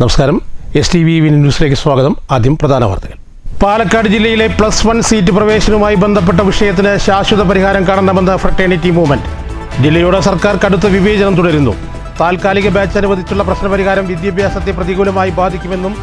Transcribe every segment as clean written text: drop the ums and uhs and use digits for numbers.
നമസ്കാരം. STV ന്യൂസിലേക്ക് സ്വാഗതം. ആദ്യം പ്രധാന വാർത്തകൾ. പാലക്കാട് ജില്ലയിലെ +1 സീറ്റ് പ്രവേശനവുമായി ബന്ധപ്പെട്ട വിഷയത്തിന് ശാശ്വത പരിഹാരം കാണണമെന്ന് ഫ്രട്ടേണിറ്റി മൂവ്മെന്റ്. ജില്ലയോട് സർക്കാർ കടുത്ത വിവേചനം തുടരുന്നു. താൽക്കാലിക ബാച്ച് അനുവദിച്ചുള്ള പ്രശ്നപരിഹാരം വിദ്യാഭ്യാസത്തെ പ്രതികൂലമായി ബാധിക്കുമെന്നും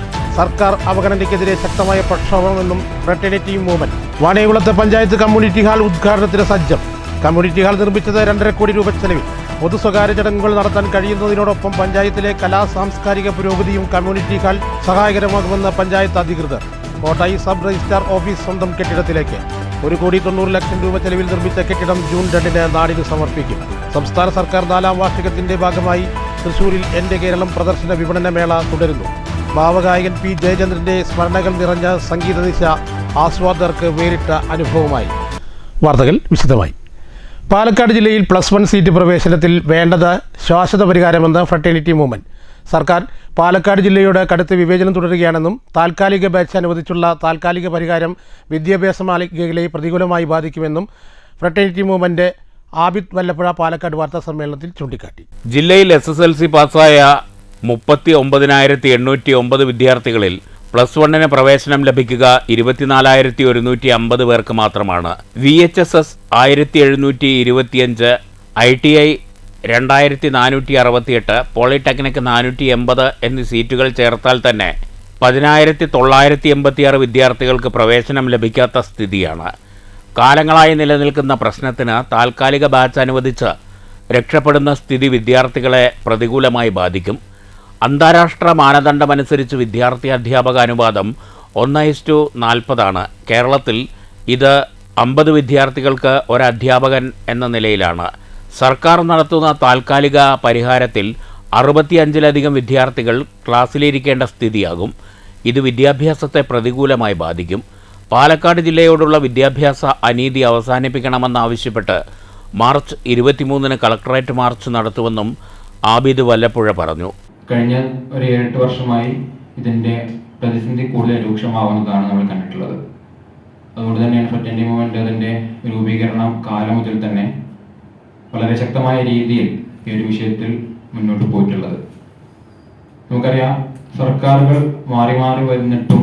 സർക്കാർ അവഗണനയ്ക്കെതിരെ ശക്തമായ പ്രക്ഷോഭമെന്നും ഫ്രട്ടേണിറ്റി മൂവ്മെന്റ്. വാണിയംകുളത്തെ പഞ്ചായത്ത് കമ്മ്യൂണിറ്റി ഹാൾ ഉദ്ഘാടനത്തിന് സജ്ജം. കമ്മ്യൂണിറ്റി ഹാൾ നിർമ്മിച്ചത് 2.5 കോടി രൂപ ചെലവിൽ. പൊതു സ്വകാര്യ ചടങ്ങുകൾ നടത്താൻ കഴിയുന്നതിനോടൊപ്പം പഞ്ചായത്തിലെ സാംസ്കാരിക പുരോഗതിയും കമ്മ്യൂണിറ്റി ഹാൾ സഹായകരമാകുമെന്ന് പഞ്ചായത്ത് അധികൃതർ. കോട്ടായി സബ് രജിസ്ട്രാർ ഓഫീസ് സ്വന്തം കെട്ടിടത്തിലേക്ക് 1,90,00,000 രൂപ ചെലവിൽ നിർമ്മിച്ച കെട്ടിടം ജൂൺ 2-ന് നാടിന് സമർപ്പിക്കും. സംസ്ഥാന സർക്കാർ 4ാം വാർഷികത്തിന്റെ ഭാഗമായി തൃശൂരിൽ എന്റെ കേരളം പ്രദർശന വിപണന മേള തുടരുന്നു. ഭാവഗായകൻ P. ജയചന്ദ്രന്റെ സ്മരണകൾ നിറഞ്ഞ സംഗീതനിശ ആസ്വാദകർക്ക് വേറിട്ട അനുഭവമായി. വാർത്തകൾ വിശദമായി. പാലക്കാട് ജില്ലയിൽ +1 സീറ്റ് പ്രവേശനത്തിൽ വേണ്ടത് ശാശ്വത പരിഹാരമെന്ന് ഫ്രട്ടേണിറ്റി മൂവ്മെന്റ്. സർക്കാർ പാലക്കാട് ജില്ലയോട് കടുത്ത വിവേചനം തുടരുകയാണെന്നും താൽക്കാലിക ബാച്ച് അനുവദിച്ചുള്ള താൽക്കാലിക പരിഹാരം വിദ്യാഭ്യാസ മേഖലയെ പ്രതികൂലമായി ബാധിക്കുമെന്നും ഫ്രട്ടേണിറ്റി മൂവ്മെന്റ് ആബിദ് വല്ലപ്പുഴ പാലക്കാട് വാർത്താ സമ്മേളനത്തിൽ ചൂണ്ടിക്കാട്ടി. ജില്ലയിൽ SSLC പാസ്സായ 39,809 വിദ്യാർത്ഥികളിൽ +1 പ്രവേശനം ലഭിക്കുക 24,150 പേർക്ക് മാത്രമാണ്. VHSS 1,725, ITI 2,468, പോളിടെക്നിക് 480 എന്നീ സീറ്റുകൾ ചേർത്താൽ തന്നെ 10,986 വിദ്യാർത്ഥികൾക്ക് പ്രവേശനം ലഭിക്കാത്ത സ്ഥിതിയാണ്. കാലങ്ങളായി നിലനിൽക്കുന്ന പ്രശ്നത്തിന് താൽക്കാലിക ബാച്ച് അനുവദിച്ച് രക്ഷപ്പെടുന്ന സ്ഥിതി വിദ്യാർത്ഥികളെ പ്രതികൂലമായി ബാധിക്കും. അന്താരാഷ്ട്ര മാനദണ്ഡമനുസരിച്ച് വിദ്യാർത്ഥി അധ്യാപക അനുപാതം 1:40 കേരളത്തിൽ ഇത് 50 വിദ്യാർത്ഥികൾക്ക് ഒരധ്യാപകൻ എന്ന നിലയിലാണ്. സർക്കാർ നടത്തുന്ന താൽക്കാലിക പരിഹാരത്തിൽ 65ലധികം വിദ്യാർത്ഥികൾ ക്ലാസ്സിലിരിക്കേണ്ട സ്ഥിതിയാകും. ഇത് വിദ്യാഭ്യാസത്തെ പ്രതികൂലമായി ബാധിക്കും. പാലക്കാട് ജില്ലയോടുള്ള വിദ്യാഭ്യാസ അനീതി അവസാനിപ്പിക്കണമെന്നാവശ്യപ്പെട്ട് മാർച്ച് 23-ന് കളക്ടറേറ്റ് മാർച്ച് നടത്തുമെന്നും ആബിദ് വല്ലപ്പുഴ പറഞ്ഞു. കഴിഞ്ഞ ഒരു 7-8 വർഷമായി ഇതിൻ്റെ പ്രതിസന്ധി കൂടുതൽ രൂക്ഷമാവുന്നതാണ് നമ്മൾ കണ്ടിട്ടുള്ളത്. അതുകൊണ്ട് തന്നെയാണ് ഫ്രട്ടേണിറ്റി മൂവ്മെന്റ് അതിൻ്റെ രൂപീകരണം കാലം മുതൽ തന്നെ വളരെ ശക്തമായ രീതിയിൽ ഈ ഒരു വിഷയത്തിൽ മുന്നോട്ട് പോയിട്ടുള്ളത്. നമുക്കറിയാം, സർക്കാരുകൾ മാറി മാറി വരുന്നിട്ടും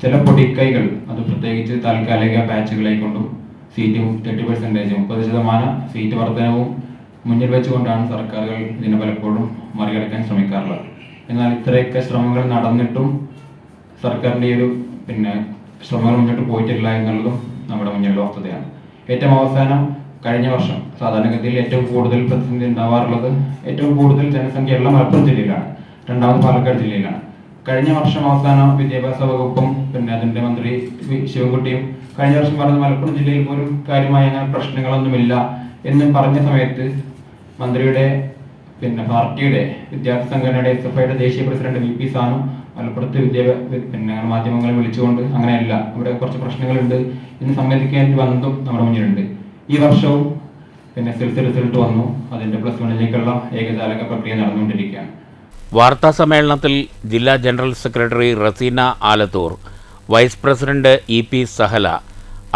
ചില പൊടിക്കൈകൾ, അത് പ്രത്യേകിച്ച് താൽക്കാലിക ബാച്ചുകളെ കൊണ്ടും സീറ്റും 30%, 30% സീറ്റ് വർധനവും മുന്നിൽ വെച്ചുകൊണ്ടാണ് സർക്കാരുകൾ ഇതിനെ പലപ്പോഴും മറികടക്കാൻ ശ്രമിക്കാറുള്ളത്. എന്നാൽ ഇത്രയൊക്കെ ശ്രമങ്ങൾ നടന്നിട്ടും സർക്കാരിൻ്റെ ഒരു ശ്രമങ്ങൾ മുന്നോട്ട് പോയിട്ടില്ല എന്നുള്ളതും നമ്മുടെ മുന്നിലുള്ള വസ്തുതയാണ്. ഏറ്റവും അവസാനം കഴിഞ്ഞ വർഷം സാധാരണഗതിയിൽ ഏറ്റവും കൂടുതൽ പ്രതിസന്ധി ഉണ്ടാവാറുള്ളത്, ഏറ്റവും കൂടുതൽ ജനസംഖ്യയുള്ള മലപ്പുറം ജില്ലയിലാണ്, രണ്ടാമത് പാലക്കാട് ജില്ലയിലാണ്. കഴിഞ്ഞ വർഷം അവസാനം വിദ്യാഭ്യാസ വകുപ്പും അതിൻ്റെ മന്ത്രി ശിവൻകുട്ടിയും കഴിഞ്ഞ വർഷം പറഞ്ഞ മലപ്പുറം ജില്ലയിൽ പോലും കാര്യമായ പ്രശ്നങ്ങളൊന്നുമില്ല എന്ന് പറഞ്ഞ സമയത്ത് മന്ത്രിയുടെ പാർട്ടിയുടെ വിദ്യാർത്ഥി സംഘടനയുടെ SFIയുടെ ദേശീയ പ്രസിഡന്റ് VP സാനു മലപ്പുറത്ത് മാധ്യമങ്ങളെ വിളിച്ചുകൊണ്ട് അങ്ങനെയല്ല, ഇവിടെ കുറച്ച് പ്രശ്നങ്ങളുണ്ട് എന്ന് സമ്മതിക്കേണ്ടി വന്നതും നമ്മുടെ മുന്നിലുണ്ട്. ഈ വർഷവും SSLC റിസൾട്ട് വന്നു. അതിന്റെ +1ലേക്കുള്ള ഏകജാലക പ്രക്രിയ നടന്നുകൊണ്ടിരിക്കുകയാണ്. വാർത്താ സമ്മേളനത്തിൽ ജില്ലാ general secretary Raseena Alathur, vice president EP Sahala,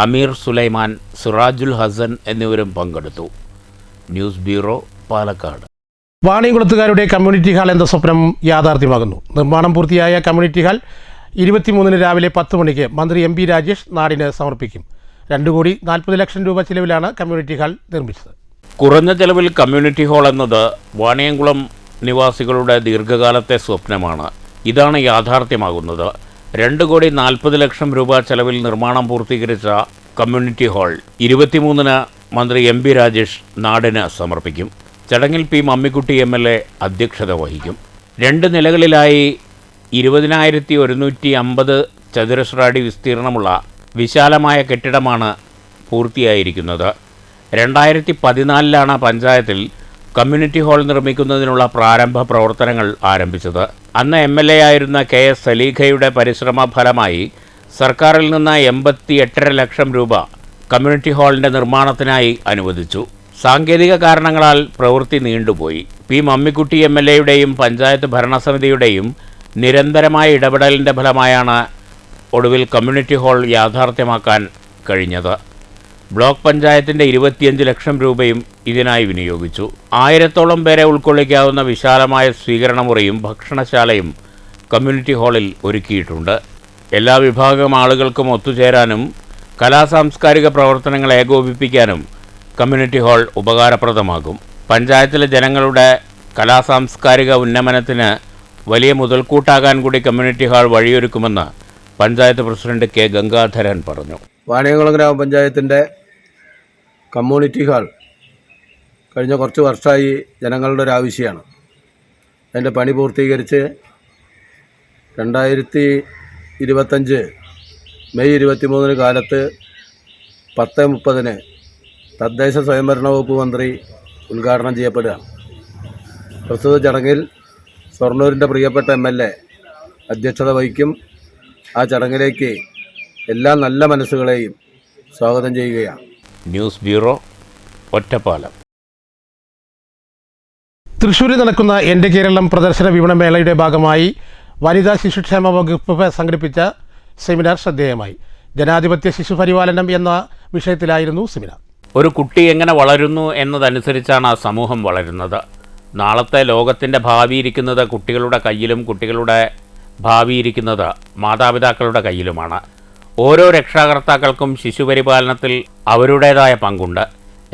Ameer Sulaiman, Sirajul Hasan എന്നിവരും പങ്കെടുത്തു. News bureau, Palakkad. വാണിയംകുളത്തുകാരുടെ കമ്മ്യൂണിറ്റി ഹാൾ എന്ന സ്വപ്നം യാഥാർത്ഥ്യമാകുന്നു. നിർമ്മാണം പൂർത്തിയായ കമ്മ്യൂണിറ്റി ഹാൾ 23-ന് രാവിലെ 10 മണിക്ക് മന്ത്രി MP രാജേഷ് നാടിന് സമർപ്പിക്കും. 2,40,00,000 രൂപ ചെലവിലാണ് കമ്മ്യൂണിറ്റി ഹാൾ നിർമ്മിച്ചത്. കുറഞ്ഞ ചെലവിൽ കമ്മ്യൂണിറ്റി ഹാൾ എന്നത് വാണിയംകുളം നിവാസികളുടെ ദീർഘകാലത്തെ സ്വപ്നമാണ്. ഇതാണ് യാഥാർത്ഥ്യമാകുന്നത്. 2,40,00,000 രൂപ ചെലവിൽ നിർമ്മാണം പൂർത്തീകരിച്ച കമ്മ്യൂണിറ്റി ഹാൾ 23-ന് മന്ത്രി MP രാജേഷ് നാടിന് സമർപ്പിക്കും. ചടങ്ങിൽ P. മമ്മിക്കുട്ടി MLA അധ്യക്ഷത വഹിക്കും. 2 നിലകളിലായി 20,150 ചതുരശ്ര അടി വിസ്തീർണമുള്ള വിശാലമായ കെട്ടിടമാണ് പൂർത്തിയായിരിക്കുന്നത്. 2014-ലാണ് പഞ്ചായത്തിൽ കമ്മ്യൂണിറ്റി ഹാൾ നിർമ്മിക്കുന്നതിനുള്ള പ്രാരംഭ പ്രവർത്തനങ്ങൾ ആരംഭിച്ചത്. അന്ന് MLA ആയിരുന്ന KS സലീഖയുടെ പരിശ്രമ ഫലമായി സർക്കാരിൽ നിന്ന് 88.5 ലക്ഷം രൂപ കമ്മ്യൂണിറ്റി ഹാളിൻ്റെ നിർമ്മാണത്തിനായി അനുവദിച്ചു. സാങ്കേതിക കാരണങ്ങളാൽ പ്രവൃത്തി നീണ്ടുപോയി. P. മമ്മിക്കുട്ടി MLAയുടെയും പഞ്ചായത്ത് ഭരണസമിതിയുടെയും നിരന്തരമായ ഇടപെടലിൻ്റെ ഫലമായാണ് ഒടുവിൽ കമ്മ്യൂണിറ്റി ഹാൾ യാഥാർത്ഥ്യമാക്കാൻ കഴിഞ്ഞത്. ബ്ലോക്ക് പഞ്ചായത്തിൻ്റെ 25 ലക്ഷം രൂപയും ഇതിനായി വിനിയോഗിച്ചു. 1000-ഓളം പേരെ ഉൾക്കൊള്ളിക്കാവുന്ന വിശാലമായ സ്വീകരണമുറിയും ഭക്ഷണശാലയും കമ്മ്യൂണിറ്റി ഹാളിൽ ഒരുക്കിയിട്ടുണ്ട്. എല്ലാ വിഭാഗം ആളുകൾക്കും ഒത്തുചേരാനും കലാസാംസ്കാരിക പ്രവർത്തനങ്ങൾ ഏകോപിപ്പിക്കാനും കമ്മ്യൂണിറ്റി ഹാൾ ഉപകാരപ്രദമാകും. പഞ്ചായത്തിലെ ജനങ്ങളുടെ കലാസാംസ്കാരിക ഉന്നമനത്തിന് വലിയ മുതൽക്കൂട്ടാകാൻ കൂടി കമ്മ്യൂണിറ്റി ഹാൾ വഴിയൊരുക്കുമെന്ന് പഞ്ചായത്ത് പ്രസിഡന്റ് കെ ഗംഗാധരൻ പറഞ്ഞു. വാണിയംകുളം ഗ്രാമപഞ്ചായത്തിൻ്റെ കമ്മ്യൂണിറ്റി ഹാൾ കഴിഞ്ഞ കുറച്ച് വർഷമായി ജനങ്ങളുടെ ഒരു ആവശ്യമാണ്. അതിൻ്റെ പണി പൂർത്തീകരിച്ച് 2025 മെയ് 23 കാലത്ത് 10:30 തദ്ദേശ സ്വയംഭരണ വകുപ്പ് മന്ത്രി ഉദ്ഘാടനം ചെയ്യപ്പെടുകയാണ്. പ്രസ്തുത ചടങ്ങിൽ ഷൊർണൂരിൻ്റെ പ്രിയപ്പെട്ട MLA അധ്യക്ഷത വഹിക്കും. ആ ചടങ്ങിലേക്ക് എല്ലാ നല്ല മനസ്സുകളെയും സ്വാഗതം ചെയ്യുകയാണ്. News bureau, Ottapalam. തൃശ്ശൂരിൽ നടക്കുന്ന എൻ്റെ കേരളം പ്രദർശന വിപണനമേളയുടെ ഭാഗമായി വനിതാ ശിശുക്ഷേമ വകുപ്പ് സംഘടിപ്പിച്ച സെമിനാർ ശ്രദ്ധേയമായി. ജനാധിപത്യ ശിശുപരിപാലനം എന്ന വിഷയത്തിലായിരുന്നു സെമിനാർ. ഒരു കുട്ടി എങ്ങനെ വളരുന്നു എന്നതനുസരിച്ചാണ് ആ സമൂഹം വളരുന്നത്. നാളത്തെ ലോകത്തിൻ്റെ ഭാവി ഇരിക്കുന്നത് കുട്ടികളുടെ കയ്യിലും കുട്ടികളുടെ ഭാവി ഇരിക്കുന്നത് മാതാപിതാക്കളുടെ കയ്യിലുമാണ്. ഓരോ രക്ഷാകർത്താക്കൾക്കും ശിശുപരിപാലനത്തിൽ അവരുടേതായ പങ്കുണ്ട്.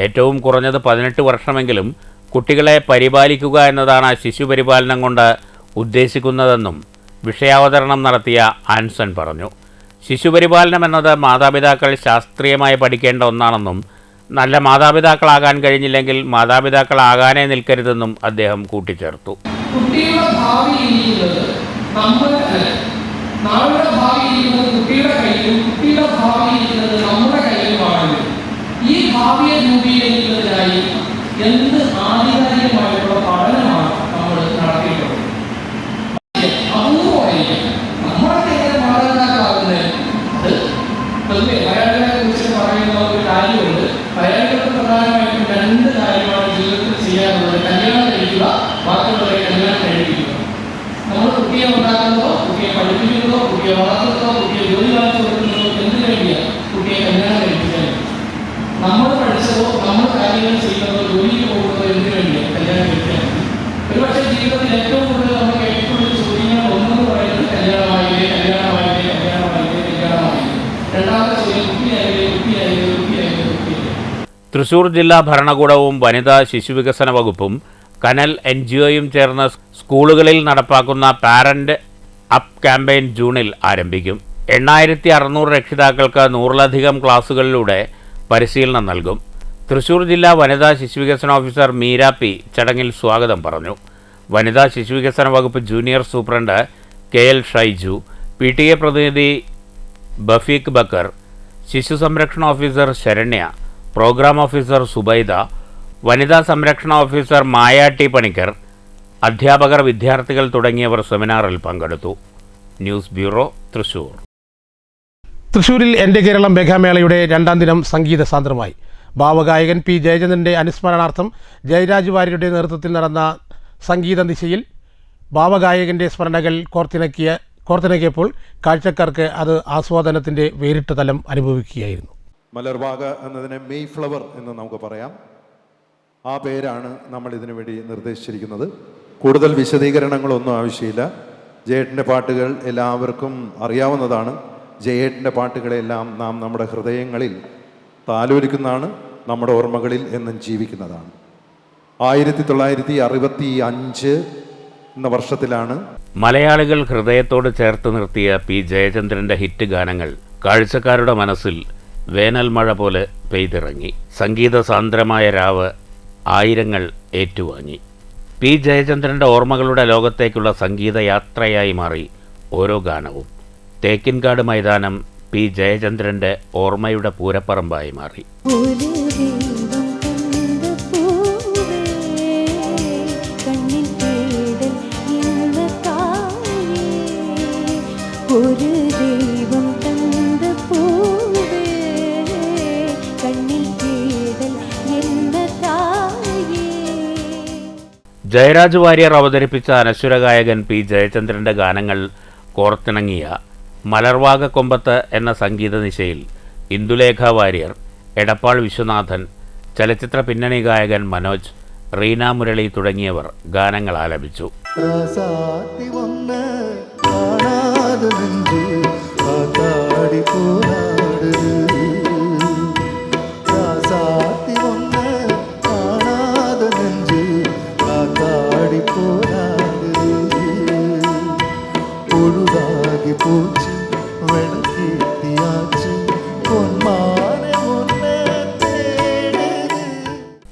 ഏറ്റവും കുറഞ്ഞത് 18 വർഷമെങ്കിലും കുട്ടികളെ പരിപാലിക്കുക എന്നതാണ് ശിശുപരിപാലനം കൊണ്ട് ഉദ്ദേശിക്കുന്നതെന്നും വിഷയാവതരണം നടത്തിയ ആൻസൺ പറഞ്ഞു. ശിശുപരിപാലനം എന്നത് മാതാപിതാക്കൾ ശാസ്ത്രീയമായി പഠിക്കേണ്ട ഒന്നാണെന്നും നല്ല മാതാപിതാക്കളാകാൻ കഴിഞ്ഞില്ലെങ്കിൽ മാതാപിതാക്കളാകാനേ നിൽക്കരുതെന്നും അദ്ദേഹം കൂട്ടിച്ചേർത്തു. കുട്ടിയുടെ ഭാവി ഇരിക്കുന്നത് നാളുടെ ഭാവി ഇരിക്കുന്നത് കുട്ടിയുടെ കയ്യിലും കുട്ടിയുടെ ഭാവി ഇരിക്കുന്നത് നമ്മുടെ കയ്യിലുമാണ്. ഈ ഭാവിയെ രൂപീകരിക്കുന്നതിനായി എന്ത് ആധികാരികമായിട്ടുള്ള പഠനമാണ് നമ്മൾ നടത്തിയിട്ടുള്ളത്. അപൂർവമായിരിക്കും നമ്മളൊക്കെ എങ്ങനെ മാതാപിതാക്കളാകുന്നത്. അത് പൊതുവെ മലയാളികളെ കുറിച്ച് പറയുന്ന ഒരു കാര്യമുണ്ട്. മലയാളികൾക്ക് പ്രധാനമായിട്ടും 2 കാര്യമാണ് ജീവിതത്തിൽ ചെയ്യാനുള്ളത്: കല്യാണം കഴിക്കുക, ബാക്കിയുള്ളവരെ കല്യാണം കഴിപ്പിക്കുക. നമ്മൾ കുട്ടിയെ ഉണ്ടാക്കുന്നതോ കുട്ടിയെ പഠിപ്പിക്കുന്നതോ കുട്ടിയെ വളർത്തുന്നതോ കുട്ടിയെ ജോലി വാങ്ങിച്ചു കൊടുക്കുന്നതോ എന്തിനു വേണ്ടിയാണ്? കുട്ടിയെ കല്യാണം കഴിപ്പിക്കാൻ. നമ്മൾ പഠിച്ചതോ നമ്മൾ കാര്യങ്ങൾ ചെയ്യുന്നതോ ജോലിക്ക് പോകുന്നതോ എന്തിനു വേണ്ടിയാണ്? കല്യാണം കഴിക്കാൻ. ഒരുപക്ഷെ ജീവിതത്തിൽ ഏറ്റവും കൂടുതൽ നമ്മൾ കേട്ടിട്ടുള്ള ചോദ്യങ്ങൾ ഒന്നെന്ന് പറയുന്നത് കല്യാണമായില്ലേ, കല്യാണമായില്ലേ, കല്യാണമായില്ലേ, കല്യാണമായില്ലേ. രണ്ടാമത്തെ ചോദ്യം കുട്ടിയായില്ലേ, കുട്ടിയായില്ലേ, കുട്ടിയായില്ലേ, കുട്ടിയായില്ലേ. തൃശൂർ ജില്ലാ ഭരണകൂടവും വനിതാ ശിശുവികസന വകുപ്പും കനൽ NGOയും ചേർന്ന് സ്കൂളുകളിൽ നടപ്പാക്കുന്ന പാരന്റ് അപ്പ് ക്യാമ്പയിൻ ജൂണിൽ ആരംഭിക്കും. 8600 രക്ഷിതാക്കൾക്ക് 100-ലധികം ക്ലാസുകളിലൂടെ പരിശീലനം നൽകും. തൃശൂർ ജില്ലാ വനിതാ ശിശുവികസന ഓഫീസർ മീര P ചടങ്ങിൽ സ്വാഗതം പറഞ്ഞു. വനിതാ ശിശുവികസന വകുപ്പ് junior superintendent KL Shaiju, PTA പ്രതിനിധി ബഫീഖ് ബക്കർ, ശിശു സംരക്ഷണ officer Saranya, program officer Subaida, വനിതാ സംരക്ഷണ ഓഫീസർ മായ T പണിക്കർ, അധ്യാപകർ, വിദ്യാർത്ഥികൾ തുടങ്ങിയവർ സെമിനാറിൽ പങ്കെടുത്തു. News bureau, Thrissur. തൃശ്ശൂരിൽ എൻ്റെ കേരളം മേഘമേളയുടെ 2ാം ദിനം സംഗീത സാന്ദ്രമായി. ഭാവഗായകൻ P ജയചന്ദ്രൻ്റെ അനുസ്മരണാർത്ഥം ജയരാജ് വാര്യരുടെ നേതൃത്വത്തിൽ നടന്ന സംഗീത നിശയിൽ ഭാവഗായകൻ്റെ സ്മരണകൾ കോർത്തിണക്കിയപ്പോൾ കാഴ്ചക്കാർക്ക് അത് ആസ്വാദനത്തിൻ്റെ വേറിട്ട തലം അനുഭവിക്കുകയായിരുന്നു. മലർവാക എന്നതിനെ മെയ് ഫ്ലവർ എന്ന് നമുക്ക് പറയാം. ആ പേരാണ് നമ്മൾ ഇതിനു വേണ്ടി നിർദ്ദേശിച്ചിരിക്കുന്നത്. കൂടുതൽ വിശദീകരണങ്ങളൊന്നും ആവശ്യമില്ല. ജയേട്ടൻ്റെ പാട്ടുകൾ എല്ലാവർക്കും അറിയാവുന്നതാണ്. ജയേട്ടൻ്റെ പാട്ടുകളെല്ലാം നാം നമ്മുടെ ഹൃദയങ്ങളിൽ താലോലിക്കുന്നതാണ്, നമ്മുടെ ഓർമ്മകളിൽ എന്നും ജീവിക്കുന്നതാണ്. 1965 എന്ന വർഷത്തിലാണ് മലയാളികൾ ഹൃദയത്തോട് ചേർത്ത് നിർത്തിയ P ജയചന്ദ്രൻ്റെ ഹിറ്റ് ഗാനങ്ങൾ കാഴ്ചക്കാരുടെ മനസ്സിൽ വേനൽ മഴ പോലെ പെയ്തിറങ്ങി. സംഗീത സാന്ദ്രമായ രാവ് ആയിരങ്ങൾ ഏറ്റുവാങ്ങി. P ജയചന്ദ്രൻ്റെ ഓർമ്മകളുടെ ലോകത്തേക്കുള്ള സംഗീത യാത്രയായി മാറി ഓരോ ഗാനവും. തേക്കിൻകാട് മൈതാനം P ജയചന്ദ്രൻ്റെ ഓർമ്മയുടെ പൂരപ്പറമ്പായി മാറി. ജയരാജ് വാര്യർ അവതരിപ്പിച്ച അനശ്വര ഗായകൻ P ജയചന്ദ്രൻ്റെ ഗാനങ്ങൾ കോർത്തിണങ്ങിയ മലർവാക കൊമ്പത്ത് എന്ന സംഗീത നിശയിൽ ഇന്ദുലേഖ വാര്യർ, എടപ്പാൾ വിശ്വനാഥൻ, ചലച്ചിത്ര പിന്നണി ഗായകൻ മനോജ്, റീന മുരളി തുടങ്ങിയവർ ഗാനങ്ങൾ ആലപിച്ചു.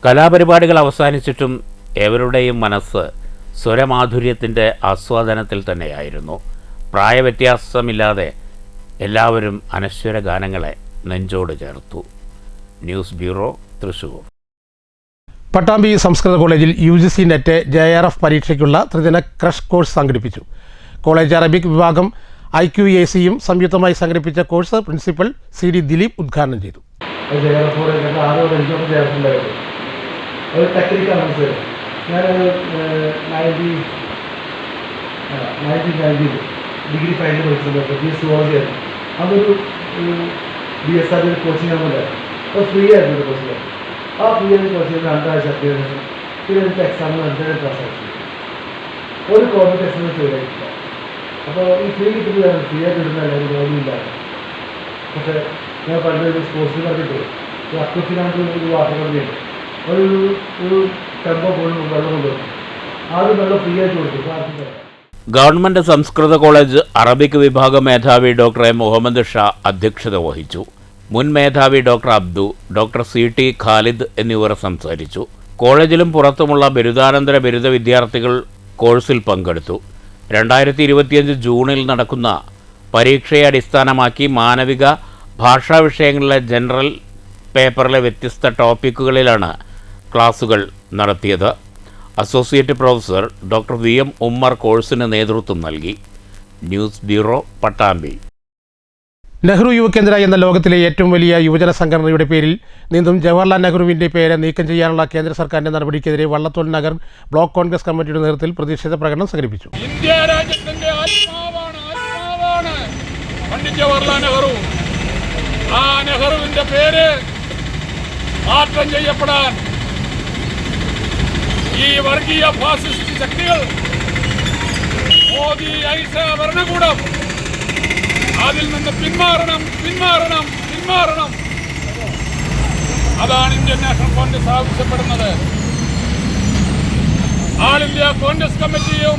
കലാപരിപാടികൾ അവസാനിച്ചിട്ടും ഏവരുടെയും മനസ്സ് സ്വരമാധുര്യത്തിൻ്റെ ആസ്വാദനത്തിൽ തന്നെയായിരുന്നു. പ്രായവ്യത്യാസമില്ലാതെ എല്ലാവരും അനശ്വര ഗാനങ്ങളെ നെഞ്ചോട് ചേർത്തു. News bureau, Thrissur. പട്ടാമ്പി സംസ്കൃത കോളേജിൽ UGC നെറ്റ് JRF പരീക്ഷയ്ക്കുള്ള ത്രിദിന ക്രഷ് കോഴ്സ് സംഘടിപ്പിച്ചു. കോളേജ് അറബിക് വിഭാഗം IQACയും സംയുക്തമായി സംഘടിപ്പിച്ച കോഴ്സ് പ്രിൻസിപ്പൽ CD ദിലീപ് ഉദ്ഘാടനം ചെയ്തു. ഒരു ടെക്നിക്കാണ് സാർ. ഞാനൊരു 1990 ഡിഗ്രി ഫൈനൽ പഠിച്ചിട്ടുണ്ട്. BSc അതൊരു BSR കോച്ചിങ് ആകുമ്പോൾ അത് ഫ്രീ ആയിരുന്നു കോച്ചിങ്. ആ ഫ്രീ ആയിട്ട് കോച്ചിങ് 2 ആഴ്ച അത്യാവശ്യം പിന്നെ എനിക്ക് എക്സാമിന് 2 ക്ലാസ് ആയിട്ട് ഒരു കോവിഡ് എക്സാമിന് ഫെയിൽ ആയിട്ടില്ല. അപ്പോൾ ഈ ഫ്രീ കിട്ടുമ്പോൾ ഫ്രീ ആയിട്ട് കിട്ടുന്ന എല്ലാവരും ജോലിയില്ലാതെ. പക്ഷേ ഞാൻ പണ്ടൊരു സ്പോർട്സിൽ പറഞ്ഞിട്ട് അക്വഫിനായിട്ട് ഒരു വാട്ടർ കമ്പനിയുണ്ട്. ഒരു ടെമ്പോ പോലും വെള്ളം കൊണ്ടുവരും. ആദ്യം വെള്ളം ഫ്രീ ആയിട്ട് കൊടുത്തു. ഗവൺമെൻറ് സംസ്കൃത കോളേജ് അറബിക് വിഭാഗം മേധാവി ഡോക്ടർ എ മുഹമ്മദ് ഷാ അധ്യക്ഷത വഹിച്ചു. മുൻ മേധാവി doctor Abdu, doctor CT Khalid എന്നിവർ സംസാരിച്ചു. കോളേജിലും പുറത്തുമുള്ള ബിരുദാനന്തര ബിരുദ വിദ്യാർത്ഥികൾ കോഴ്സിൽ പങ്കെടുത്തു. 2025 ജൂണിൽ നടക്കുന്ന പരീക്ഷയെ അടിസ്ഥാനമാക്കി മാനവിക ഭാഷാ വിഷയങ്ങളിലെ ജനറൽ പേപ്പറിലെ വ്യത്യസ്ത ടോപ്പിക്കുകളിലാണ് ക്ലാസുകൾ നടത്തിയത്. Associate professor doctor VM Ummer കോഴ്സിന് നേതൃത്വം നൽകി. News bureau, Pattambi. നെഹ്റു യുവകേന്ദ്ര എന്ന ലോകത്തിലെ ഏറ്റവും വലിയ യുവജന സംഘടനയുടെ പേരിൽ നിന്നും ജവഹർലാൽ നെഹ്റുവിൻ്റെ പേര് നീക്കം ചെയ്യാനുള്ള കേന്ദ്ര സർക്കാരിൻ്റെ നടപടിക്കെതിരെ വള്ളത്തോൾ നഗർ ബ്ലോക്ക് കോൺഗ്രസ് കമ്മിറ്റിയുടെ നേതൃത്വത്തിൽ പ്രതിഷേധ പ്രകടനം സംഘടിപ്പിച്ചു. ഇന്ത്യ രാജ്യത്തിന്റെ ആത്മാവാണ് പണ്ഡിറ്റ് ജവഹർലാൽ നെഹ്റു. ആ നെഹ്റുവിന്റെ പേര് മാറ്റം ചെയ്യപ്പെടാൻ ഈ വർഗീയ ഫാസിസ്റ്റ് ശക്തികൾ, മോദി ഐസ ഭരണകൂടം അതിൽ നിന്ന് പിന്മാറണം. അതാണ് ഇന്ത്യൻ നാഷണൽ കോൺഗ്രസ് ആവശ്യപ്പെടുന്നത്. ആൾ ഇന്ത്യ കോൺഗ്രസ് കമ്മിറ്റിയും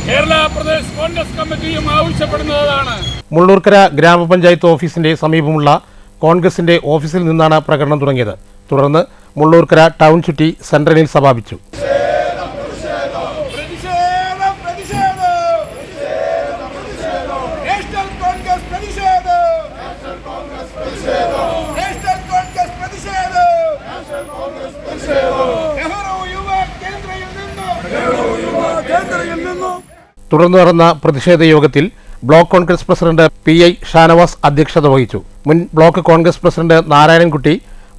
കേരള പ്രദേശ് കോൺഗ്രസ് കമ്മിറ്റിയും ആവശ്യപ്പെടുന്നതാണ്. മുള്ളൂർക്കര ഗ്രാമപഞ്ചായത്ത് ഓഫീസിന്റെ സമീപമുള്ള കോൺഗ്രസിന്റെ ഓഫീസിൽ നിന്നാണ് പ്രകടനം തുടങ്ങിയത്. തുടർന്ന് മുള്ളൂർക്കര ടൗൺ ചുറ്റി സെൻട്രലിൽ സമാപിച്ചു. തുടർന്ന് നടന്ന പ്രതിഷേധ യോഗത്തിൽ block Congress president PI Shanavas അധ്യക്ഷത വഹിച്ചു. മുൻ block Congress president Narayanankutty,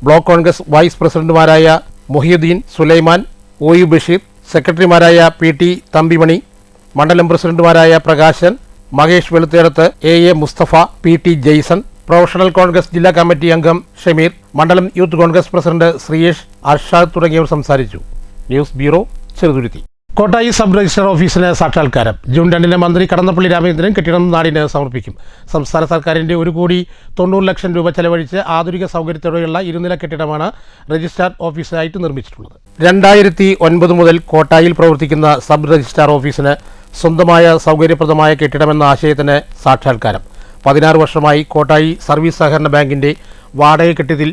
block Congress vice പ്രസിഡന്റുമാരായ മുഹിയുദ്ദീൻ, സുലൈമാൻ, OU ബഷീർ, സെക്രട്ടറിമാരായ PT തമ്പിമണി, മണ്ഡലം പ്രസിഡന്റുമാരായ Prakashan, Mahesh Veluthedath, AA Musthafa, PT Jaison, professional Congress ജില്ലാ കമ്മിറ്റി അംഗം ഷമീർ, മണ്ഡലം യൂത്ത് കോൺഗ്രസ് പ്രസിഡന്റ് ശ്രീയേഷ്, അർഷാദ് തുടങ്ങിയവർ സംസാരിച്ചു. News bureau, Cheruthuruthy. Kottayi sub registrar ഓഫീസിന് സാക്ഷാത്കാരം. ജൂൺ 2-ന് മന്ത്രി കടന്നപ്പള്ളി രാമചന്ദ്രൻ കെട്ടിടം നാടിന് സമർപ്പിക്കും. സംസ്ഥാന സർക്കാരിൻ്റെ 1,90,00,000 രൂപ ചെലവഴിച്ച് ആധുനിക സൗകര്യത്തോടെയുള്ള 2 നില കെട്ടിടമാണ് രജിസ്ട്രാർ ഓഫീസായിട്ട് നിർമ്മിച്ചിട്ടുള്ളത്. 2009 മുതൽ കോട്ടായിൽ പ്രവർത്തിക്കുന്ന സബ് രജിസ്ട്രാർ ഓഫീസിന് സ്വന്തമായ സൗകര്യപ്രദമായ കെട്ടിടമെന്ന ആശയത്തിന് സാക്ഷാത്കാരം. 16 വർഷമായി കോട്ടായി സർവീസ് സഹകരണ ബാങ്കിൻ്റെ വാടക കെട്ടിടത്തിൽ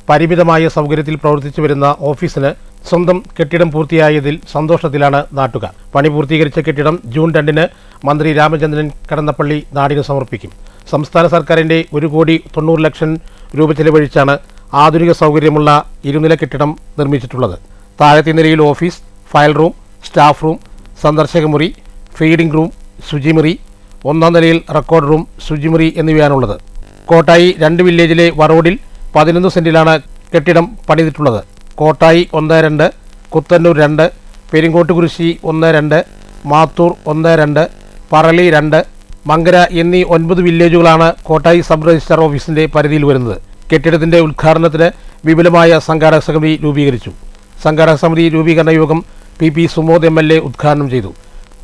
പരിമിതമായ സൗകര്യത്തിൽ പ്രവർത്തിച്ചു വരുന്ന ഓഫീസിന് സ്വന്തം കെട്ടിടം പൂർത്തിയായതിൽ സന്തോഷത്തിലാണ് നാട്ടുകാർ. പണി പൂർത്തീകരിച്ച കെട്ടിടം ജൂൺ 2-ന് മന്ത്രി രാമചന്ദ്രൻ കടന്നപ്പള്ളി നാടിന് സമർപ്പിക്കും. സംസ്ഥാന സർക്കാരിൻ്റെ 1,90,00,000 രൂപ ചെലവഴിച്ചാണ് ആധുനിക സൗകര്യമുള്ള 2 നില കെട്ടിടം നിർമ്മിച്ചിട്ടുള്ളത്. താഴത്തെ നിലയിൽ office, file room, staff room, സന്ദർശകമുറി, ഫീഡിംഗ് റൂം, ശുചിമുറി, 1-ാം നിലയിൽ റെക്കോർഡ് റൂം, ശുചിമുറി എന്നിവയാണുള്ളത്. കോട്ടായി 2 വില്ലേജിലെ വറോഡിൽ 11 സെന്റിലാണ് കെട്ടിടം പണിതിട്ടുള്ളത്. കോട്ടായി 1-2, കുത്തന്നൂർ 2, പെരിങ്ങോട്ടുകുരിശി 1-2, മാത്തൂർ 1-2, പറളി 2, മങ്കര എന്നീ 9 വില്ലേജുകളാണ് കോട്ടായി സബ് രജിസ്ട്രാർ ഓഫീസിന്റെ പരിധിയിൽ വരുന്നത്. കെട്ടിടത്തിന്റെ ഉദ്ഘാടനത്തിന് വിപുലമായ സംഘാടക സമിതി രൂപീകരിച്ചു. സംഘാടക സമിതി രൂപീകരണ യോഗം പി സുമോദ് MLA ഉദ്ഘാടനം ചെയ്തു.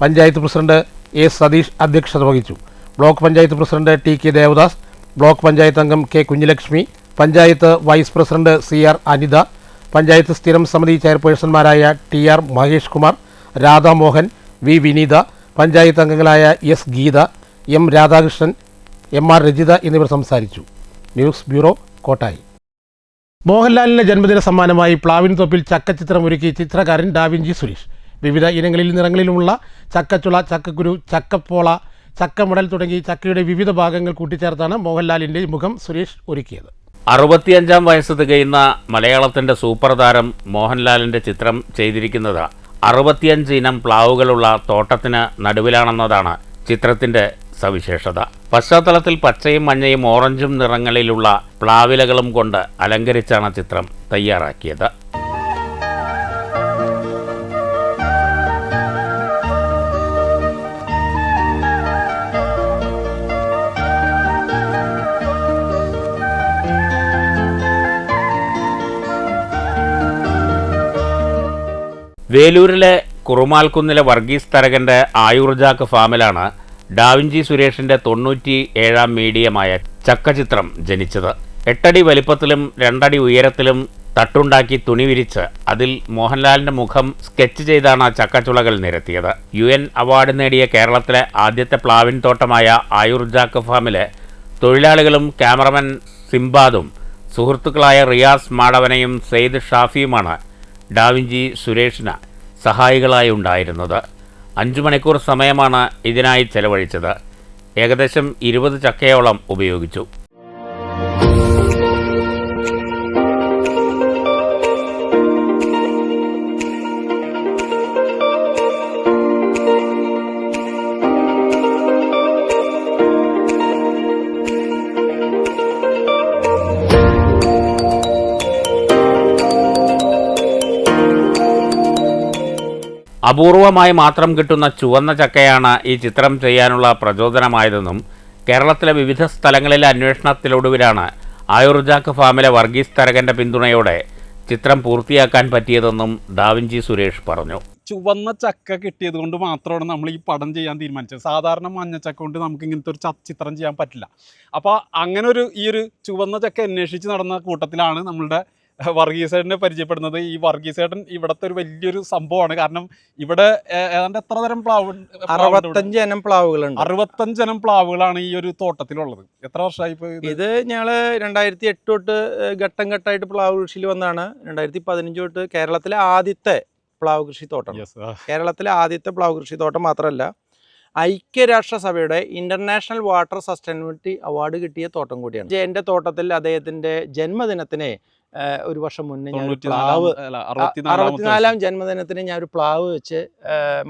പഞ്ചായത്ത് പ്രസിഡന്റ് A സതീഷ് അധ്യക്ഷത വഹിച്ചു. Block panchayat president TK Devadas, block panchayat അംഗം K Kunhalakshmi, panchayat vice president CR Anitha, panchayat സ്ഥിരം സമിതി ചെയർപേഴ്സൺമാരായ TR മഹേഷ് കുമാർ, രാധാമോഹൻ, V വിനീത, പഞ്ചായത്ത് അംഗങ്ങളായ S Geetha, M Radhakrishnan, MR Rajitha എന്നിവർ സംസാരിച്ചു. News bureau, Kottayi. മോഹൻലാലിന്റെ ജന്മദിന സമ്മാനമായി പ്ലാവിൻ തോപ്പിൽ ചക്കച്ചിത്രം ഒരുക്കി ചിത്രകാരൻ ഡാവിഞ്ചി സുരേഷ്. വിവിധ ഇനങ്ങളിൽ നിറങ്ങളിലുമുള്ള ചക്കച്ചുള, ചക്കക്കുരു, ചക്കപ്പോള, ചക്കമുടൽ തുടങ്ങി ചക്കയുടെ വിവിധ ഭാഗങ്ങൾ കൂട്ടിച്ചേർത്താണ് മോഹൻലാലിന്റെ മുഖം സുരേഷ് ഒരുക്കിയത്. 65-ാം വയസ്സ് തികയുന്ന മലയാളത്തിന്റെ സൂപ്പർ താരം മോഹൻലാലിന്റെ ചിത്രം ചെയ്തിരിക്കുന്നത് 65 ഇനം പ്ലാവുകളുള്ള തോട്ടത്തിന് നടുവിലാണെന്നതാണ് ചിത്രത്തിന്റെ സവിശേഷത. പശ്ചാത്തലത്തിൽ പച്ചയും മഞ്ഞയും ഓറഞ്ചും നിറങ്ങളിലുള്ള പ്ലാവിലകളും കൊണ്ട് അലങ്കരിച്ചാണ് ചിത്രം തയ്യാറാക്കിയത്. വേലൂരിലെ കുറുമാൽക്കുന്നിലെ വർഗീസ് തരകന്റെ ആയുർജാക്ക് ഫാമിലാണ് ഡാവിഞ്ചി സുരേഷിന്റെ 97-ാം മീഡിയമായ ചക്കചിത്രം ജനിച്ചത്. 8 അടി വലിപ്പത്തിലും 2 അടി ഉയരത്തിലും തട്ടുണ്ടാക്കി തുണി വിരിച്ച് അതിൽ മോഹൻലാലിന്റെ മുഖം സ്കെച്ച് ചെയ്താണ് ചക്കച്ചുളകൾ നിരത്തിയത്. UN അവാർഡ് നേടിയ കേരളത്തിലെ ആദ്യത്തെ പ്ലാവിൻ തോട്ടമായ ആയുർജാക്ക് ഫാമിലെ തൊഴിലാളികളും ക്യാമറമാൻ സിംബാദും സുഹൃത്തുക്കളായ റിയാസ് മാടവനയും സെയ്ദ് ഷാഫിയുമാണ് ഡാവിഞ്ചി സുരേഷിന് സഹായികളായി ഉണ്ടായിരുന്നത്. 5 മണിക്കൂർ സമയമാണ് ഇതിനായി ചെലവഴിച്ചത്. ഏകദേശം 20 ചക്കയോളം ഉപയോഗിച്ചു. അപൂർവമായി മാത്രം കിട്ടുന്ന ചുവന്ന ചക്കയാണ് ഈ ചിത്രം ചെയ്യാനുള്ള പ്രചോദനമായതെന്നും കേരളത്തിലെ വിവിധ സ്ഥലങ്ങളിലെ അന്വേഷണത്തിലൊടുവിലാണ് ആയുർജാക്ക് ഫാമിലെ വർഗീസ് തരകന്റെ പിന്തുണയോടെ ചിത്രം പൂർത്തിയാക്കാൻ പറ്റിയതെന്നും ഡാവിഞ്ചി സുരേഷ് പറഞ്ഞു. ചുവന്ന ചക്ക കിട്ടിയത് കൊണ്ട് മാത്രമാണ് നമ്മൾ ഈ പടം ചെയ്യാൻ തീരുമാനിച്ചത്. സാധാരണ മഞ്ഞച്ചക്ക കൊണ്ട് നമുക്ക് ഇങ്ങനത്തെ ഒരു ചിത്രം ചെയ്യാൻ പറ്റില്ല. അപ്പോൾ അങ്ങനെ ഈ ഒരു ചുവന്ന ചക്ക അന്വേഷിച്ച് നടന്ന കൂട്ടത്തിലാണ് നമ്മളുടെ വർഗീസേട്ടനെ പരിചയപ്പെടുന്നത്. ഈ വർഗീസേട്ടൻ ഇവിടുത്തെ ഒരു വലിയൊരു സംഭവമാണ്. കാരണം ഇവിടെ ഏതാണ്ട് എത്ര തരം പ്ലാവ്? 65 ഇനം പ്ലാവുകളുണ്ട്. 65 ഇനം പ്ലാവുകളാണ് ഈ ഒരു തോട്ടത്തിലുള്ളത്. എത്ര വർഷമായി ഇപ്പോൾ ഇത്? ഞങ്ങള് 2008 തൊട്ട് ഘട്ടം ഘട്ടമായിട്ട് പ്ലാവ് കൃഷിയിൽ വന്നാണ്. 2015 തൊട്ട് കേരളത്തിലെ ആദ്യത്തെ പ്ലാവ് കൃഷി തോട്ടം. കേരളത്തിലെ ആദ്യത്തെ പ്ലാവ് കൃഷി തോട്ടം മാത്രമല്ല, ഐക്യരാഷ്ട്രസഭയുടെ ഇന്റർനാഷണൽ വാട്ടർ സസ്റ്റൈനബിലിറ്റി അവാർഡ് കിട്ടിയ തോട്ടം കൂടിയാണ്. എൻ്റെ തോട്ടത്തിൽ അദ്ദേഹത്തിന്റെ ജന്മദിനത്തിന് ഒരു വർഷം മുന്നേ ഞാൻ 64-ാം ജന്മദിനത്തിന് ഞാൻ ഒരു പ്ലാവ് വെച്ച്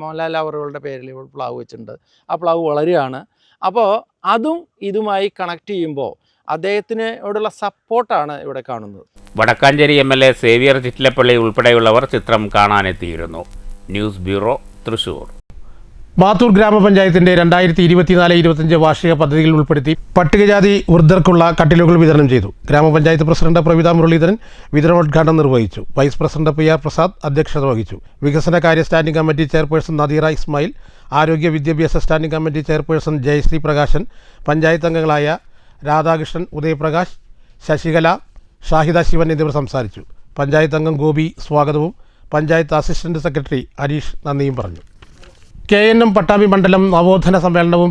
മോഹൻലാൽ അവറുകളുടെ പേരിൽ പ്ലാവ് വെച്ചിട്ടുണ്ട്. ആ പ്ലാവ് വളരുകയാണ്. അപ്പോൾ അതും ഇതുമായി കണക്ട് ചെയ്യുമ്പോൾ അദ്ദേഹത്തിനോടുള്ള സപ്പോർട്ടാണ് ഇവിടെ കാണുന്നത്. വടക്കാഞ്ചേരി MLA സേവിയർ ചിറ്റിലപ്പള്ളി ഉൾപ്പെടെയുള്ളവർ ചിത്രം കാണാനെത്തിയിരുന്നു. News bureau, Thrissur. മാത്തൂർ ഗ്രാമപഞ്ചായത്തിന്റെ 2024-25 വാർഷിക പദ്ധതിയിൽ ഉൾപ്പെടുത്തി പട്ടികജാതി വൃദ്ധർക്കുള്ള കട്ടിലുകൾ വിതരണം ചെയ്തു. ഗ്രാമപഞ്ചായത്ത് പ്രസിഡന്റ് പ്രവിത മുരളീധരൻ വിതരണോദ്ഘാടനം നിർവഹിച്ചു. വൈസ് പ്രസിഡന്റ് PR പ്രസാദ് അധ്യക്ഷത വഹിച്ചു. വികസനകാര്യ standing committee chairperson Nadeera Ismail, ആരോഗ്യ വിദ്യാഭ്യാസ standing committee chairperson Jayasree Prakashan, panchayat അംഗങ്ങളായ രാധാകൃഷ്ണൻ, ഉദയപ്രകാശ്, ശശികല, ഷാഹിദ ശിവൻ എന്നിവർ സംസാരിച്ചു. പഞ്ചായത്ത് അംഗം ഗോപി സ്വാഗതവും പഞ്ചായത്ത് അസിസ്റ്റന്റ് സെക്രട്ടറി അനീഷ് നന്ദിയും പറഞ്ഞു. KNM പട്ടാമ്പി മണ്ഡലം നവോത്ഥന സമ്മേളനവും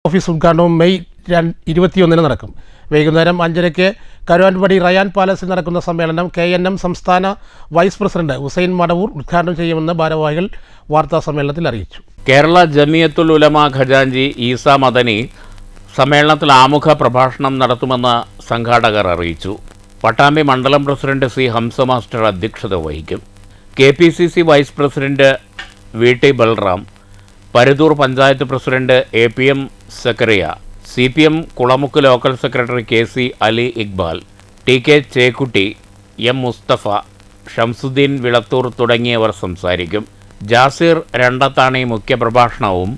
ഓഫീസ് ഉദ്ഘാടനവും മെയ് 21 നടക്കും. വൈകുന്നേരം 5:30 കരുവാൻപടി റയാൻ പാലസിൽ നടക്കുന്ന സമ്മേളനം KNM സംസ്ഥാന വൈസ് പ്രസിഡന്റ് ഹുസൈൻ മടവൂർ ഉദ്ഘാടനം ചെയ്യുമെന്ന് ഭാരവാഹികൾ വാർത്താ സമ്മേളനത്തിൽ അറിയിച്ചു. കേരള ജമിയത്തുൽ ഉലമ ഖജാൻജി ഈസ മദനി സമ്മേളനത്തിൽ ആമുഖ പ്രഭാഷണം നടത്തുമെന്ന് സംഘാടകർ അറിയിച്ചു. പട്ടാമ്പി മണ്ഡലം പ്രസിഡന്റ് C ഹംസ മാസ്റ്റർ അധ്യക്ഷത വഹിക്കും. KPCC vice president VT Balram, Paruthur panchayat president APM Zakariya, CPM Kulamukku local secretary KC Ali Iqbal, TK Chekkutty, M Musthafa, Shamsuddin Vilathur തുടങ്ങിയവർ സംസാരിക്കും. ജാസിർ രണ്ടത്താണി മുഖ്യപ്രഭാഷണവും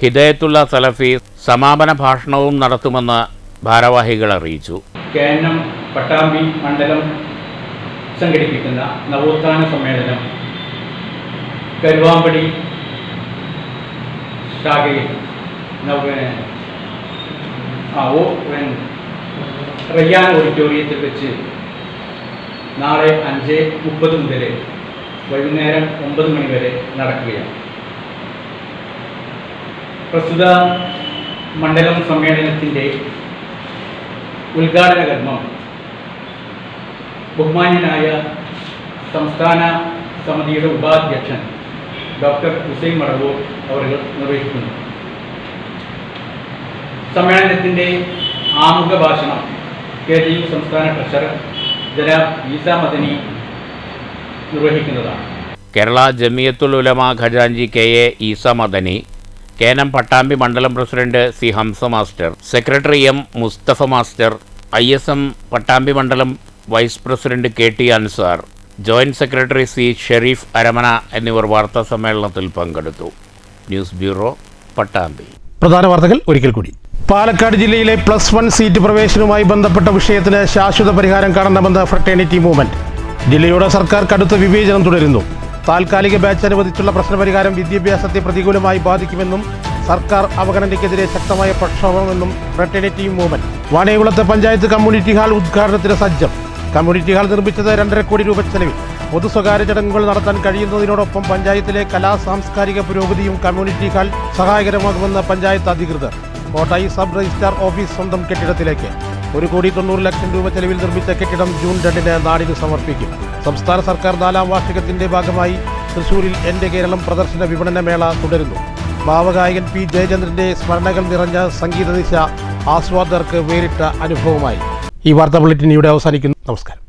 ഹിദയത്തുള്ള സലഫി സമാപന ഭാഷണവും നടത്തുമെന്ന് ഭാരവാഹികൾ അറിയിച്ചു. KNM പട്ടാമ്പി മണ്ഡലം സംഘടിപ്പിക്കുന്ന നവോത്ഥാന സമ്മേളനം കരുവാമ്പടി ശാഖയിൽ റയ്യാൻ ഓഡിറ്റോറിയത്തിൽ വെച്ച് നാളെ 5:30 മുതൽ വൈകുന്നേരം 9 മണി വരെ നടക്കുകയാണ്. പ്രസ്തുത മണ്ഡലം സമ്മേളനത്തിൻ്റെ ഉദ്ഘാടന കർമ്മം ബഹുമാന്യനായ സംസ്ഥാന സമിതിയുടെ ഉപാധ്യക്ഷൻ ഡോക്ടർ ഹുസൈൻ മടവൂർ അവർ നിർവഹിക്കുന്നു. സമ്മേളനത്തിൻ്റെ ആമുഖ ഭാഷണം KJU സംസ്ഥാന ട്രഷറർ ജനാബ് ഈസ മദനി നിർവഹിക്കുന്നതാണ്. കേരള ജമിയത്തുൽ ഉലമ ഖജാൻജി KA ഈസ മദനി, KNM പട്ടാമ്പി മണ്ഡലം president C Hamza master, secretary M Musthafa master, ISM Pattambi മണ്ഡലം vice president KT Ansar, joint secretary C Shareef Aramana എന്നിവർ വാർത്താ സമ്മേളനത്തിൽ പങ്കെടുത്തു. News bureau, Pattambi. പ്രധാന വാർത്തകൾ ഒരിക്കൽ കൂടി. പാലക്കാട് ജില്ലയിലെ +1 സീറ്റ് പ്രവേശനവുമായി ബന്ധപ്പെട്ട വിഷയത്തിന് ശാശ്വത പരിഹാരം കാണണമെന്ന് ഫ്രട്ടേണിറ്റി മൂവ്മെന്റ്. ജില്ലയുടെ സർക്കാർ കടുത്ത വിവേചനം തുടരുന്നു. താൽക്കാലിക ബാച്ച് അനുവദിച്ചുള്ള പ്രശ്നപരിഹാരം വിദ്യാഭ്യാസത്തെ പ്രതികൂലമായി ബാധിക്കുമെന്നും സർക്കാർ അവഗണനയ്ക്കെതിരെ ശക്തമായ പ്രക്ഷോഭമെന്നും ഫ്രട്ടേണിറ്റി മൂവ്മെന്റ്. വാണിയംകുളത്തെ പഞ്ചായത്ത് കമ്മ്യൂണിറ്റി ഹാൾ ഉദ്ഘാടനത്തിന് സജ്ജം. കമ്മ്യൂണിറ്റി ഹാൾ നിർമ്മിച്ചത് 2.5 കോടി രൂപ ചെലവിൽ. പൊതു സ്വകാര്യ ചടങ്ങുകൾ നടത്താൻ കഴിയുന്നതിനോടൊപ്പം പഞ്ചായത്തിലെ സാംസ്കാരിക പുരോഗതിയും കമ്മ്യൂണിറ്റി ഹാൾ സഹായകരമാകുമെന്ന് പഞ്ചായത്ത് അധികൃതർ. കോട്ടായി സബ് രജിസ്ട്രാർ ഓഫീസ് സ്വന്തം കെട്ടിടത്തിലേക്ക് 1,90,00,000 രൂപ ചെലവിൽ നിർമ്മിച്ച കെട്ടിടം ജൂൺ 2-ന് നാടിന് സമർപ്പിക്കും. സംസ്ഥാന സർക്കാർ 4ാം വാർഷികത്തിന്റെ ഭാഗമായി തൃശൂരിൽ എൻ്റെ കേരളം പ്രദർശന വിപണന മേള തുടരുന്നു. ഭാവഗായകൻ P ജയചന്ദ്രന്റെ സ്മരണകൾ നിറഞ്ഞ സംഗീത ദിശ ആസ്വാദകർക്ക് വേറിട്ട അനുഭവമായി. ഈ വാർത്താ ബുള്ളറ്റിൻ ഇവിടെ അവസാനിക്കുന്നു. നമസ്കാരം.